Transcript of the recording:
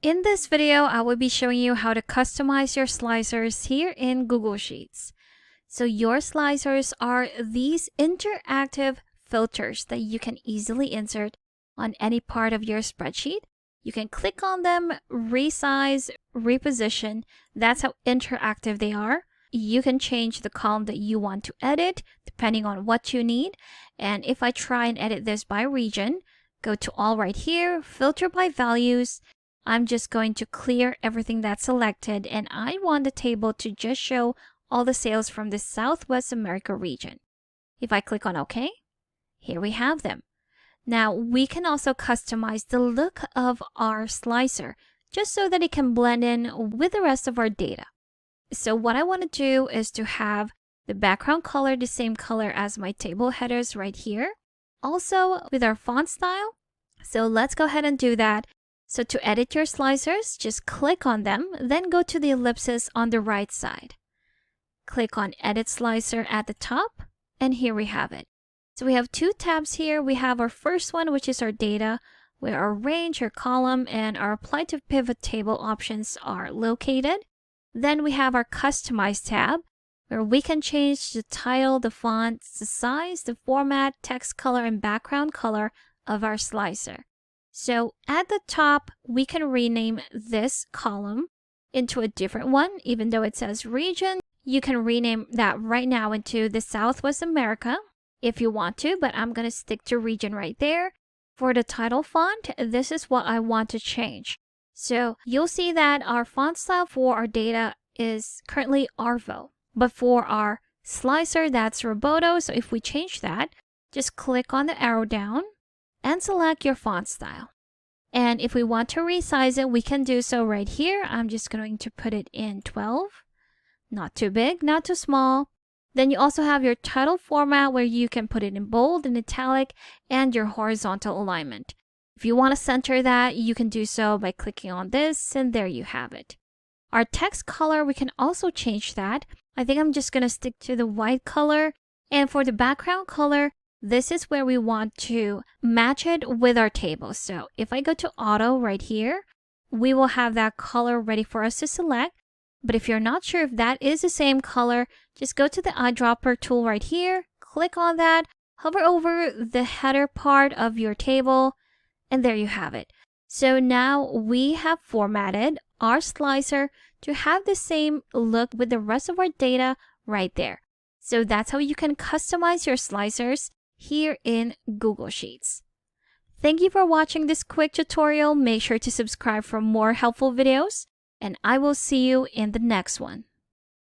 In this video, I will be showing you how to customize your slicers here in Google Sheets. So your slicers are these interactive filters that you can easily insert on any part of your spreadsheet. You can click on them, resize, reposition. That's how interactive they are. You can change the column that you want to edit depending on what you need. And if I try and edit this by region, go to all right here, filter by values. I'm just going to clear everything that's selected, and I want the table to just show all the sales from the Southwest America region. If I click on OK, here we have them. Now we can also customize the look of our slicer just so that it can blend in with the rest of our data. So what I want to do is to have the background color the same color as my table headers right here. Also with our font style. So let's go ahead and do that. So to edit your slicers, just click on them, then go to the ellipsis on the right side. Click on Edit Slicer at the top, and here we have it. So we have two tabs here. We have our first one, which is our data, where our range, our column, and our Apply to Pivot Table options are located. Then we have our Customize tab, where we can change the title, the font, the size, the format, text color, and background color of our slicer. So at the top, we can rename this column into a different one. Even though it says region, you can rename that right now into the Southwest America if you want to, but I'm going to stick to region right there. For the title font, this is what I want to change. So you'll see that our font style for our data is currently Arvo, but for our slicer, that's Roboto. So if we change that, just click on the arrow down and select your font style. And if we want to resize it, we can do so right here. I'm just going to put it in 12. Not too big, not too small. Then you also have your title format where you can put it in bold and italic and your horizontal alignment. If you want to center that, you can do so by clicking on this, and there you have it. Our text color, we can also change that. I think I'm just going to stick to the white color. And for the background color, this is where we want to match it with our table. So if I go to auto right here, we will have that color ready for us to select. But if you're not sure if that is the same color, just go to the eyedropper tool right here, click on that, hover over the header part of your table, and there you have it. So now we have formatted our slicer to have the same look with the rest of our data right there. So that's how you can customize your slicers here in Google Sheets. Thank you for watching this quick tutorial. Make sure to subscribe for more helpful videos, and I will see you in the next one.